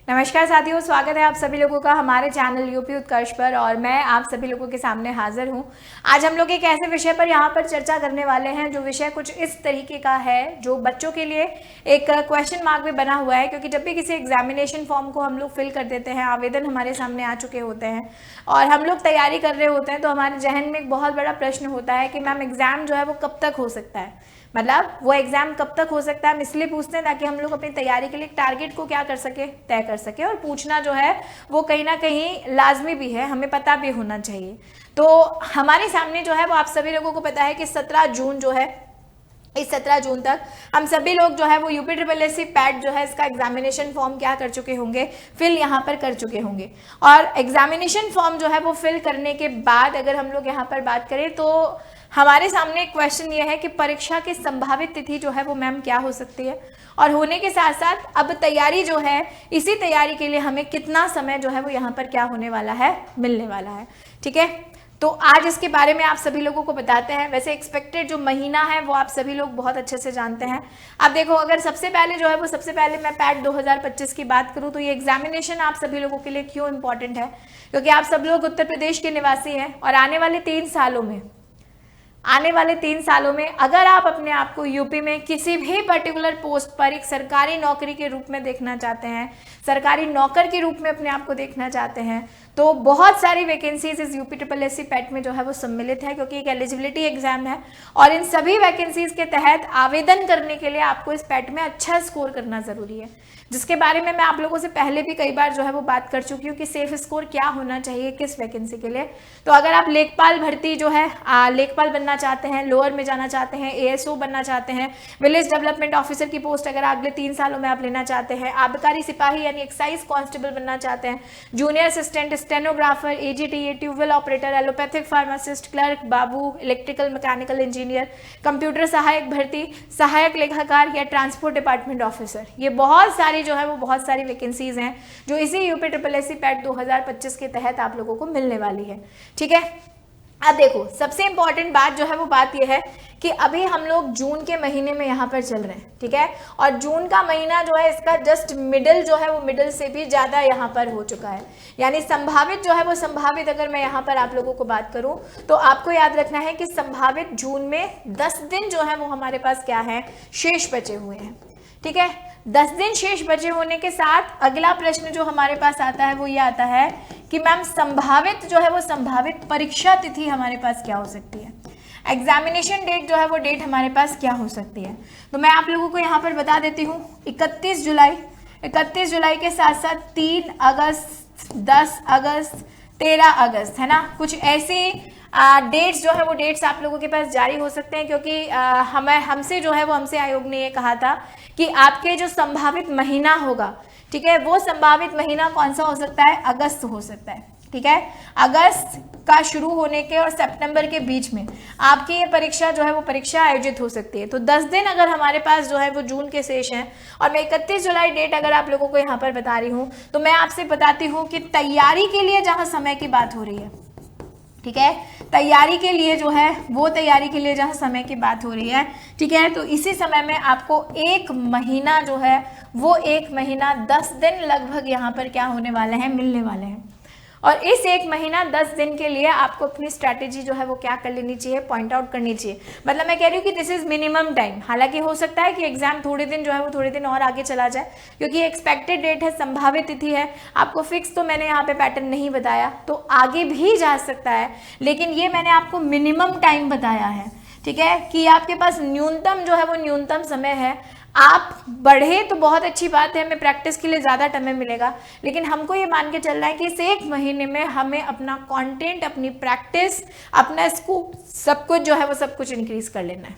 नमस्कार साथियों, स्वागत है आप सभी लोगों का हमारे चैनल यूपी उत्कर्ष पर। और मैं आप सभी लोगों के सामने हाजिर हूं। आज हम लोग एक ऐसे विषय पर यहाँ पर चर्चा करने वाले हैं जो विषय कुछ इस तरीके का है जो बच्चों के लिए एक क्वेश्चन मार्क भी बना हुआ है, क्योंकि जब भी किसी एग्जामिनेशन फॉर्म को हम लोग फिल कर देते हैं, आवेदन हमारे सामने आ चुके होते हैं और हम लोग तैयारी कर रहे होते हैं, तो हमारे जहन में एक बहुत बड़ा प्रश्न होता है कि मैम एग्जाम जो है वो कब तक हो सकता है, मतलब वो एग्जाम कब तक हो सकता है। हम इसलिए पूछते हैं ताकि हम लोग अपनी तैयारी के लिए टारगेट को क्या कर सके, तय कर सके। और पूछना जो है वो कहीं ना कहीं लाजमी भी है, हमें पता भी होना चाहिए। तो हमारे सामने जो है वो आप सभी लोगों को पता है कि 17 जून जो है, इस 17 जून तक हम सभी लोग जो है वो यूपीएससी पैट जो है इसका एग्जामिनेशन फॉर्म क्या कर चुके होंगे, फिल यहाँ पर कर चुके होंगे। और एग्जामिनेशन फॉर्म जो है वो फिल करने के बाद अगर हम लोग यहाँ पर बात करें तो हमारे सामने एक क्वेश्चन ये है कि परीक्षा की संभावित तिथि जो है वो मैम क्या हो सकती है, और होने के साथ साथ अब तैयारी जो है, इसी तैयारी के लिए हमें कितना समय जो है वो यहाँ पर क्या होने वाला है, मिलने वाला है। ठीक है, तो आज इसके बारे में आप सभी लोगों को बताते हैं। वैसे एक्सपेक्टेड जो महीना है वो आप सभी लोग बहुत अच्छे से जानते हैं। अब देखो, अगर सबसे पहले जो है वो सबसे पहले मैं पैट 2025 की बात करूं तो ये एग्जामिनेशन आप सभी लोगों के लिए क्यों इंपॉर्टेंट है, क्योंकि आप सब लोग उत्तर प्रदेश के निवासी हैं और आने वाले 3 सालों में अगर आप अपने आप को यूपी में किसी भी पर्टिकुलर पोस्ट पर एक सरकारी नौकरी के रूप में देखना चाहते हैं, सरकारी नौकर के रूप में अपने आप को देखना चाहते हैं, तो बहुत सारी वैकेंसीज इस यूपीएससी पैट में जो है वो सम्मिलित है, क्योंकि एक एलिजिबिलिटी एग्जाम है। और इन सभी वैकेंसीज के तहत आवेदन करने के लिए आपको इस पैट में अच्छा स्कोर करना जरूरी है, जिसके बारे में मैं आप लोगों से पहले भी कई बार जो है वो बात कर चुकी हूँ कि सेफ स्कोर क्या होना चाहिए किस वैकेंसी के लिए। तो अगर आप लेखपाल भर्ती जो है, लेखपाल बनना चाहते हैं, लोअर में जाना चाहते हैं, एएसओ बनना चाहते हैं, विलेज डेवलपमेंट ऑफिसर की पोस्ट अगर अगले 3 सालों में आप लेना चाहते हैं, आबकारी सिपाही यानी एक्साइज कांस्टेबल बनना चाहते हैं, junior assistant, stenographer, AGTA, tubewell operator, allopathic pharmacist, clerk, बाबू, इलेक्ट्रिकल मैकेनिकल इंजीनियर, कंप्यूटर सहायक भर्ती, सहायक लेखाकार या ट्रांसपोर्ट डिपार्टमेंट ऑफिसर, ये बहुत सारी जो है वो बहुत सारी वैकेंसीज हैं जो इसी यूपीएससी पैट 2025 के तहत आप लोगों को मिलने वाली है। ठीक है, अब देखो, सबसे इंपॉर्टेंट बात जो है वो बात यह है कि अभी हम लोग जून के महीने में यहाँ पर चल रहे हैं। ठीक है, और जून का महीना जो है इसका जस्ट मिडिल जो है वो मिडिल से भी ज्यादा यहाँ पर हो चुका है, यानी संभावित जो है वो संभावित अगर मैं यहाँ पर आप लोगों को बात करूं तो आपको याद रखना है कि संभावित जून में 10 दिन जो है वो हमारे पास क्या है, शेष बचे हुए हैं। ठीक है, 10 दिन शेष बचे होने के साथ अगला प्रश्न जो हमारे पास आता है वो ये आता है कि मैम संभावित जो है वो संभावित परीक्षा तिथि हमारे पास क्या हो सकती है, एग्जामिनेशन डेट जो है वो डेट हमारे पास क्या हो सकती है। तो मैं आप लोगों को यहाँ पर बता देती हूँ 31 जुलाई के साथ साथ 3 अगस्त, 10 अगस्त, 13 अगस्त, है ना, कुछ ऐसी डेट्स जो है वो डेट्स आप लोगों के पास जारी हो सकते हैं, क्योंकि हमसे जो है वो हमसे आयोग ने ये कहा था कि आपके जो संभावित महीना होगा, ठीक है, वो संभावित महीना कौन सा हो सकता है, अगस्त हो सकता है। ठीक है, अगस्त का शुरू होने के और सितंबर के बीच में आपकी ये परीक्षा जो है वो परीक्षा आयोजित हो सकती है। तो 10 दिन अगर हमारे पास जो है वो जून के शेष हैं और मैं 31 जुलाई डेट अगर आप लोगों को यहाँ पर बता रही हूँ, तो मैं आपसे बताती हूँ कि तैयारी के लिए जहाँ समय की बात हो रही है, ठीक है, तैयारी के लिए जो है वो तैयारी के लिए जहाँ समय की बात हो रही है, ठीक है, तो इसी समय में आपको 1 महीना जो है वो 1 महीना 10 दिन लगभग यहाँ पर क्या होने वाले हैं, मिलने वाले हैं। और इस 1 महीना 10 दिन के लिए आपको अपनी स्ट्रैटेजी जो है वो क्या कर लेनी चाहिए, पॉइंट आउट करनी चाहिए। मतलब मैं कह रही हूँ कि दिस इज मिनिमम टाइम। हालांकि हो सकता है कि एग्जाम थोड़े दिन जो है वो थोड़े दिन और आगे चला जाए, क्योंकि एक्सपेक्टेड डेट है, संभावित तिथि है, आपको फिक्स तो मैंने यहाँ पे पैटर्न नहीं बताया, तो आगे भी जा सकता है, लेकिन ये मैंने आपको मिनिमम टाइम बताया है। ठीक है, कि आपके पास न्यूनतम जो है वो न्यूनतम समय है। आप बढ़े तो बहुत अच्छी बात है, हमें प्रैक्टिस के लिए ज़्यादा समय मिलेगा, लेकिन हमको ये मान के चलना है कि इस 1 महीने में हमें अपना कंटेंट, अपनी प्रैक्टिस, अपना स्कोप, सब कुछ जो है वो सब कुछ इंक्रीज कर लेना है।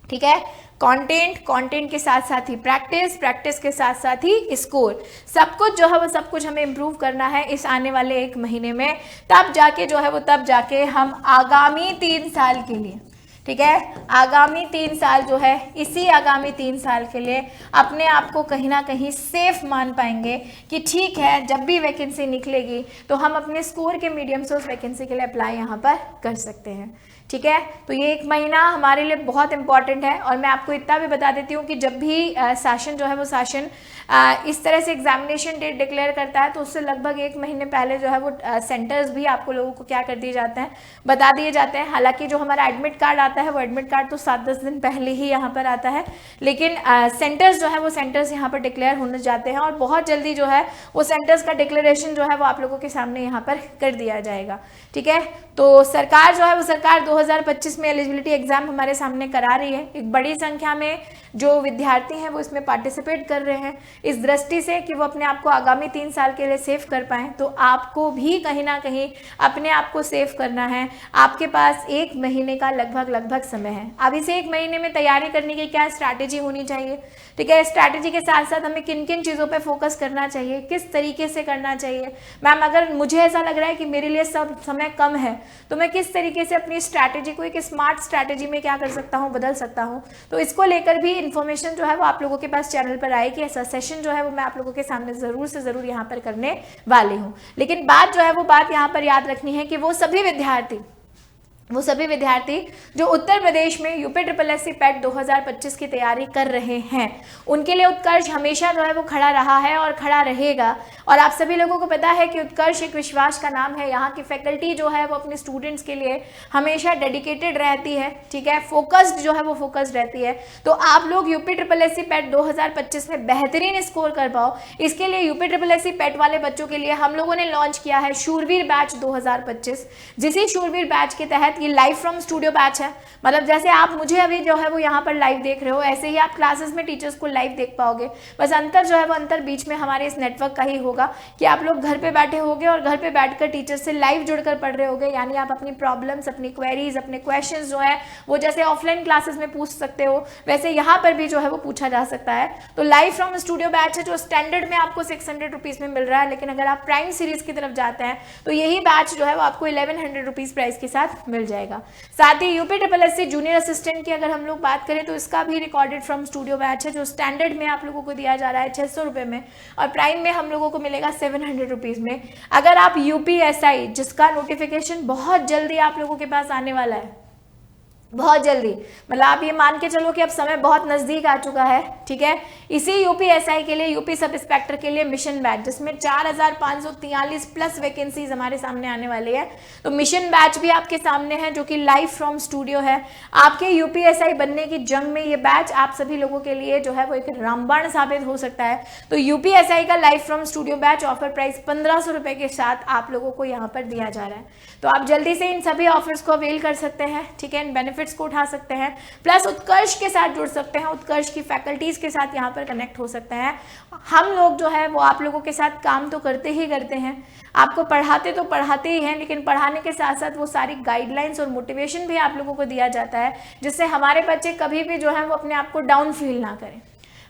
ठीक है, कंटेंट के साथ साथ ही प्रैक्टिस के साथ साथ ही स्कोर, सब कुछ जो है वो सब कुछ हमें इम्प्रूव करना है इस आने वाले 1 महीने में। तब जाके जो है वो तब जाके हम आगामी 3 साल के लिए, ठीक है, आगामी 3 साल जो है, इसी आगामी 3 साल के लिए अपने आप को कहीं ना कहीं सेफ मान पाएंगे कि ठीक है, जब भी वैकेंसी निकलेगी तो हम अपने स्कोर के मीडियम से उस वैकेंसी के लिए अप्लाई यहाँ पर कर सकते हैं। ठीक है। तो ये 1 महीना हमारे लिए बहुत इंपॉर्टेंट है। और मैं आपको इतना भी बता देती हूँ कि जब भी शासन जो है वो शासन इस तरह से एग्जामिनेशन डेट डिक्लेयर करता है तो उससे लगभग 1 महीने पहले जो है वो सेंटर्स भी आपको लोगों को क्या कर दिए जाते हैं, बता दिए जाते हैं। हालांकि जो हमारा एडमिट कार्ड आता है वो एडमिट कार्ड तो 7-10 दिन पहले ही यहाँ पर आता है, लेकिन सेंटर्स जो है वो सेंटर्स यहाँ पर डिक्लेयर होने जाते हैं और बहुत जल्दी जो है वो सेंटर्स का डिक्लेरेशन जो है वो आप लोगों के सामने यहाँ पर कर दिया जाएगा। ठीक है। तो सरकार जो है वो सरकार 2025 में एलिजिबिलिटी एग्जाम हमारे सामने करा रही है। एक बड़ी संख्या में जो विद्यार्थी हैं वो इसमें पार्टिसिपेट कर रहे हैं इस दृष्टि से कि वो अपने आप को आगामी 3 साल के लिए सेफ कर पाएं। तो आपको भी कहीं ना कहीं अपने आप को सेफ करना है। आपके पास 1 महीने का लगभग समय है। अब इसे 1 महीने में तैयारी करने की क्या स्ट्रैटेजी होनी चाहिए, ठीक है। स्ट्रैटेजी के साथ साथ हमें किन किन चीज़ों पे फोकस करना चाहिए, किस तरीके से करना चाहिए। मैम अगर मुझे ऐसा लग रहा है कि मेरे लिए सब समय कम है तो मैं किस तरीके से अपनी स्ट्रैटेजी को एक स्मार्ट स्ट्रैटेजी में क्या कर सकता हूँ, बदल सकता हूँ। तो इसको लेकर भी इन्फॉर्मेशन जो है वो आप लोगों के पास चैनल पर आएगी। ऐसा सेशन जो है वो मैं आप लोगों के सामने जरूर से जरूर यहाँ पर करने वाली हूँ। लेकिन बात जो है वो बात यहाँ पर याद रखनी है कि वो सभी विद्यार्थी जो उत्तर प्रदेश में यूपी पैट 2025 की तैयारी कर रहे हैं उनके लिए उत्कर्ष हमेशा जो है वो खड़ा रहा है और खड़ा रहेगा। और आप सभी लोगों को पता है कि उत्कर्ष एक विश्वास का नाम है। यहाँ की फैकल्टी जो है वो अपने स्टूडेंट्स के लिए हमेशा डेडिकेटेड रहती है, ठीक है, फोकस्ड जो है वो फोकस्ड रहती है। तो आप लोग यूपी पैट 2025 में बेहतरीन स्कोर कर पाओ, इसके लिए यूपी पैट वाले बच्चों के लिए हम लोगों ने लॉन्च किया है शूरवीर बैच 2025। जिसी शूरवीर बैच के तहत ये लाइव फ्रॉम स्टूडियो बैच है। मतलब जैसे आप मुझे अभी जो है वो यहाँ पर लाइव देख रहे हो ऐसे ही आप क्लासेस में टीचर्स को लाइव देख पाओगे। बस अंतर जो है वो अंतर बीच में हमारे इस नेटवर्क का ही होगा कि आप लोग घर पे बैठे होगे और घर पे बैठकर टीचर से लाइव जुड़कर पढ़ रहे होगे। यानी आप अपनी प्रॉब्लम्स, अपनी क्वेरीज, अपने क्वेश्चंस जो है वो जैसे ऑफलाइन क्लासेस में पूछ सकते हो वैसे यहाँ पर भी जो है वो पूछा जा सकता है। तो लाइव फ्रॉम स्टूडियो बैच है जो स्टैंडर्ड में आपको 600 रुपीज में मिल रहा है, लेकिन अगर आप प्राइम सीरीज की तरफ जाते हैं तो यही बैच जो है वो आपको 1100 रुपीज प्राइस के साथ मिल जाएगा। साथ ही यूपी जूनियर असिस्टेंट की अगर हम लोग बात करें तो इसका भी रिकॉर्डेड फ्रॉम स्टूडियो बैच है जो स्टैंडर्ड में आप लोगों को दिया जा रहा है 600 रुपए में और प्राइम में हम लोगों को मिलेगा 700 रुपीज में। अगर आप यूपीएसआई जिसका नोटिफिकेशन बहुत जल्दी आप लोगों के पास आने वाला है, बहुत जल्दी, मतलब आप ये मान के चलो कि अब समय बहुत नजदीक आ चुका है, ठीक है। इसी यूपीएसआई के लिए, यूपी सब इंस्पेक्टर के लिए मिशन बैच जिसमें 4543 प्लस वैकेंसीज हमारे सामने आने वाली है। तो मिशन बैच भी आपके सामने है जो कि लाइव फ्रॉम स्टूडियो है। आपके यूपीएसआई बनने की जंग में ये बैच आप सभी लोगों के लिए जो है वो एक रामबाण साबित हो सकता है। तो यूपीएसआई का live from studio batch offer price 1500 रुपए के साथ आप लोगों को यहाँ पर दिया जा रहा है। तो आप जल्दी से इन सभी ऑफर्स को अवेल कर सकते हैं, ठीक है, इन बेनिफिट्स को उठा सकते हैं, प्लस उत्कर्ष के साथ जुड़ सकते हैं, उत्कर्ष की फैकल्टीज के साथ यहाँ पर कनेक्ट हो सकते हैं। हम लोग जो है वो आप लोगों के साथ काम तो करते ही करते हैं, आपको पढ़ाते तो पढ़ाते ही हैं, लेकिन पढ़ाने के साथ साथ वो सारी गाइडलाइंस और मोटिवेशन भी आप लोगों को दिया जाता है जिससे हमारे बच्चे कभी भी जो है वो अपने आप को डाउन फील ना करें।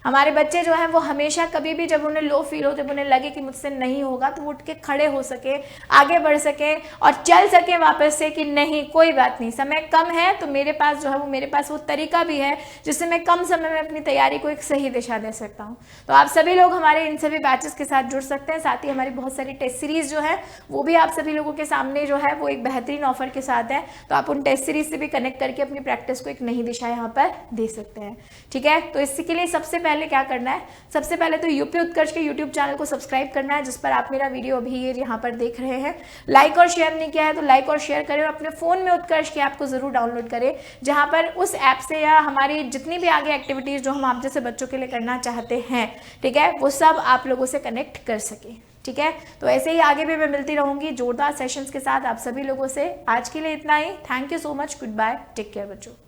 हमारे बच्चे जो हैं वो हमेशा कभी भी जब उन्हें लो फील हो, जब उन्हें लगे कि मुझसे नहीं होगा, तो वो उठ के खड़े हो सके, आगे बढ़ सके और चल सके वापस से कि नहीं कोई बात नहीं, समय कम है तो मेरे पास जो है वो मेरे पास वो तरीका भी है जिससे मैं कम समय में अपनी तैयारी को एक सही दिशा दे सकता हूँ। तो आप सभी लोग हमारे इन सभी बैचेस के साथ जुड़ सकते हैं। साथ ही हमारी बहुत सारी टेस्ट सीरीज जो है वो भी आप सभी लोगों के सामने जो है वो एक बेहतरीन ऑफर के साथ है। तो आप उन टेस्ट सीरीज से भी कनेक्ट करके अपनी प्रैक्टिस को एक नई दिशा यहाँ पर दे सकते हैं, ठीक है। तो इसके लिए सबसे पहले क्या करना है, सबसे पहले तो यूपी उत्कर्ष के यूट्यूब चैनल को सब्सक्राइब करना है जिस पर आप मेरा वीडियो अभी ये यहाँ पर देख रहे हैं। लाइक और शेयर नहीं किया है तो लाइक और शेयर करें और अपने फोन में उत्कर्ष की ऐप को जरूर डाउनलोड करें, जहां पर उस ऐप से या हमारी जितनी भी आगे एक्टिविटीज जो हम आप जैसे बच्चों के लिए करना चाहते हैं, ठीक है, वो सब आप लोगों से कनेक्ट कर सके, ठीक है। तो ऐसे ही आगे भी मैं मिलती रहूंगी जोरदार सेशंस के साथ आप सभी लोगों से। आज के लिए इतना ही। Thank you so much, goodbye, take care बच्चों।